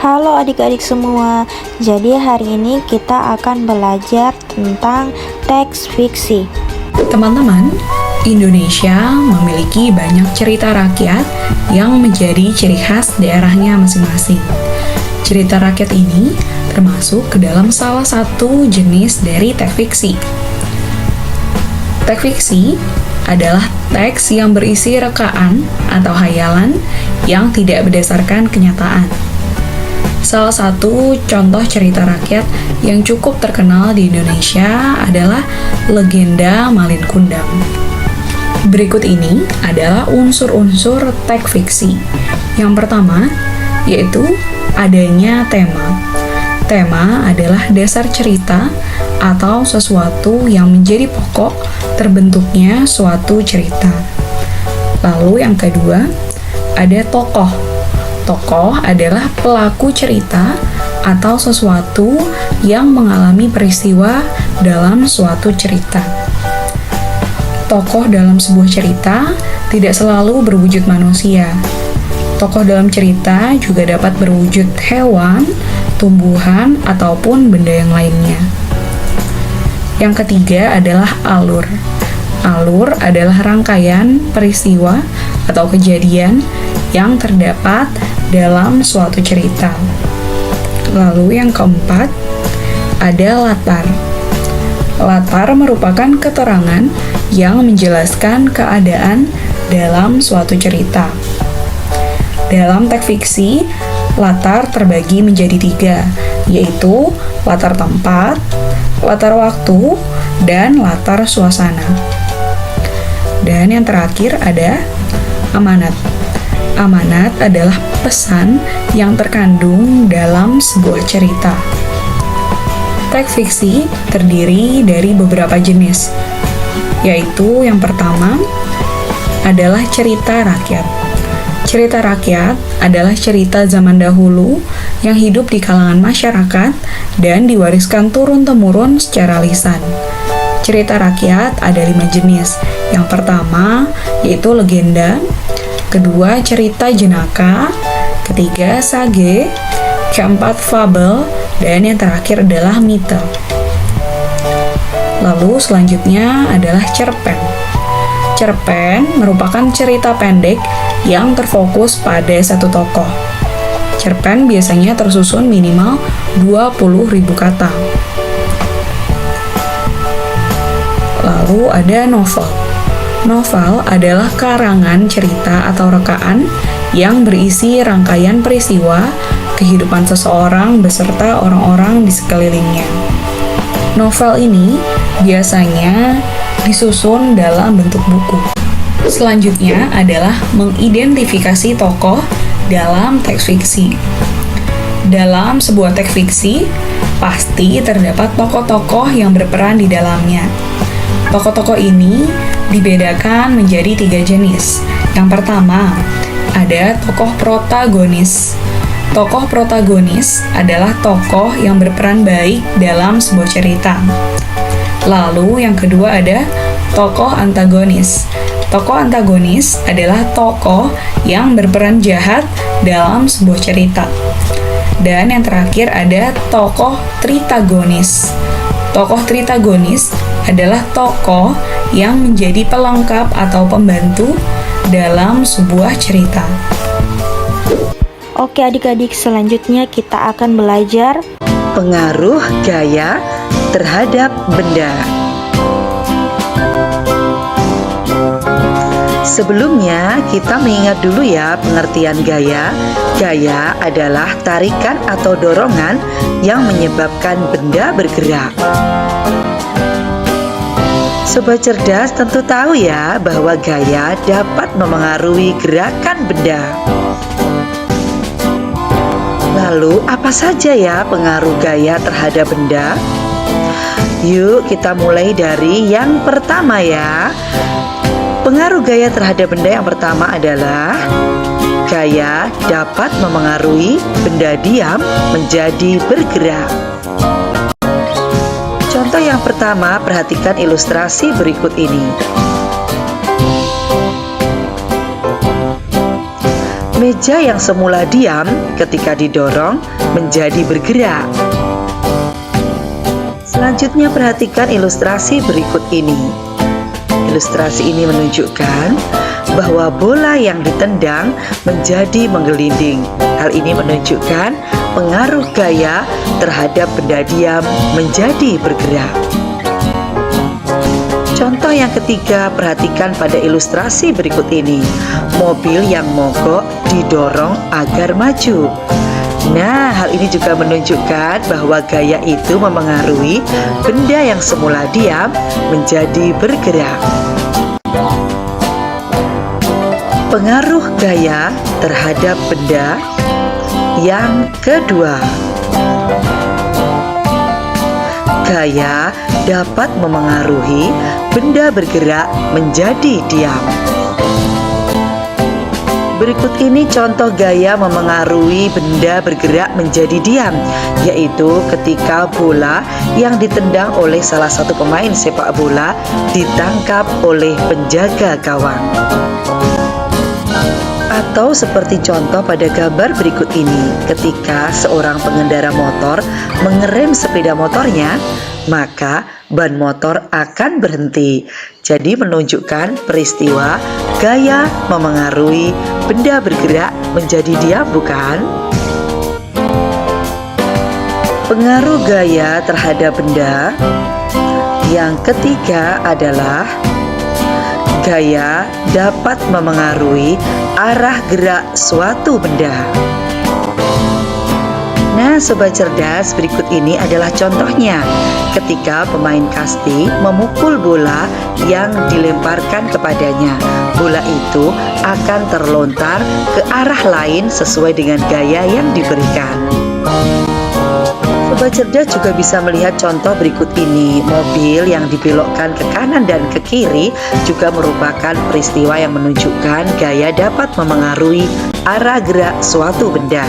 Halo adik-adik semua, jadi hari ini kita akan belajar tentang teks fiksi. Teman-teman, Indonesia memiliki banyak cerita rakyat yang menjadi ciri khas daerahnya masing-masing. Cerita rakyat ini termasuk ke dalam salah satu jenis dari teks fiksi. Teks fiksi adalah teks yang berisi rekaan atau hayalan yang tidak berdasarkan kenyataan. Salah satu contoh cerita rakyat yang cukup terkenal di Indonesia adalah legenda Malin Kundang. Berikut ini adalah unsur-unsur teks fiksi. Yang pertama, yaitu adanya tema. Tema adalah dasar cerita atau sesuatu yang menjadi pokok terbentuknya suatu cerita. Lalu yang kedua, ada tokoh. Tokoh adalah pelaku cerita atau sesuatu yang mengalami peristiwa dalam suatu cerita. Tokoh dalam sebuah cerita tidak selalu berwujud manusia. Tokoh dalam cerita juga dapat berwujud hewan, tumbuhan, ataupun benda yang lainnya. Yang ketiga adalah alur. Alur adalah rangkaian peristiwa atau kejadian yang terdapat dalam suatu cerita. Lalu yang keempat, ada latar. Latar merupakan keterangan yang menjelaskan keadaan dalam suatu cerita. Dalam teks fiksi, latar terbagi menjadi 3, yaitu latar tempat, latar waktu, dan latar suasana. Dan yang terakhir ada amanat. Amanat adalah pesan yang terkandung dalam sebuah cerita. Teks fiksi terdiri dari beberapa jenis, yaitu yang pertama adalah cerita rakyat. Cerita rakyat adalah cerita zaman dahulu yang hidup di kalangan masyarakat dan diwariskan turun-temurun secara lisan. Cerita rakyat ada 5 jenis. Yang pertama yaitu legenda, kedua cerita jenaka, ketiga sage, keempat fabel, dan yang terakhir adalah mite. Lalu selanjutnya adalah cerpen. Cerpen merupakan cerita pendek yang terfokus pada satu tokoh. Cerpen biasanya tersusun minimal 20.000 kata. Lalu ada novel. Novel adalah karangan cerita atau rekaan yang berisi rangkaian peristiwa kehidupan seseorang beserta orang-orang di sekelilingnya. Novel ini biasanya disusun dalam bentuk buku. Selanjutnya adalah mengidentifikasi tokoh dalam teks fiksi. Dalam sebuah teks fiksi, pasti terdapat tokoh-tokoh yang berperan di dalamnya. Tokoh-tokoh ini dibedakan menjadi 3 jenis. Yang pertama, ada tokoh protagonis. Tokoh protagonis adalah tokoh yang berperan baik dalam sebuah cerita. Lalu yang kedua ada tokoh antagonis. Tokoh antagonis adalah tokoh yang berperan jahat dalam sebuah cerita. Dan yang terakhir ada tokoh tritagonis. Tokoh tritagonis adalah tokoh yang menjadi pelengkap atau pembantu dalam sebuah cerita. Oke adik-adik, selanjutnya kita akan belajar pengaruh gaya terhadap benda. Sebelumnya, kita mengingat dulu ya pengertian gaya. Gaya adalah tarikan atau dorongan yang menyebabkan benda bergerak. Sobat cerdas tentu tahu ya bahwa gaya dapat memengaruhi gerakan benda. Lalu apa saja ya pengaruh gaya terhadap benda? Yuk kita mulai dari yang pertama ya. Pengaruh gaya terhadap benda yang pertama adalah gaya dapat memengaruhi benda diam menjadi bergerak. Contoh yang pertama, perhatikan ilustrasi berikut ini. Meja yang semula diam ketika didorong menjadi bergerak. Selanjutnya perhatikan ilustrasi berikut ini. Ilustrasi ini menunjukkan bahwa bola yang ditendang menjadi menggelinding. Hal ini menunjukkan pengaruh gaya terhadap benda diam menjadi bergerak. Contoh yang ketiga, perhatikan pada ilustrasi berikut ini. Mobil yang mogok didorong agar maju. Nah, hal ini juga menunjukkan bahwa gaya itu memengaruhi benda yang semula diam menjadi bergerak. Pengaruh gaya terhadap benda yang kedua. Gaya dapat memengaruhi benda bergerak menjadi diam. Berikut ini contoh gaya memengaruhi benda bergerak menjadi diam, yaitu ketika bola yang ditendang oleh salah satu pemain sepak bola ditangkap oleh penjaga gawang. Atau seperti contoh pada gambar berikut ini, ketika seorang pengendara motor mengerem sepeda motornya, maka ban motor akan berhenti. Jadi menunjukkan peristiwa gaya memengaruhi benda bergerak menjadi diam, bukan? Pengaruh gaya terhadap benda yang ketiga adalah gaya dapat memengaruhi arah gerak suatu benda. Nah, sobat cerdas, berikut ini adalah contohnya. Ketika pemain kasti memukul bola yang dilemparkan kepadanya, bola itu akan terlontar ke arah lain sesuai dengan gaya yang diberikan. Sobat cerdas juga bisa melihat contoh berikut ini. Mobil yang dibelokkan ke kanan dan ke kiri juga merupakan peristiwa yang menunjukkan gaya dapat memengaruhi arah gerak suatu benda.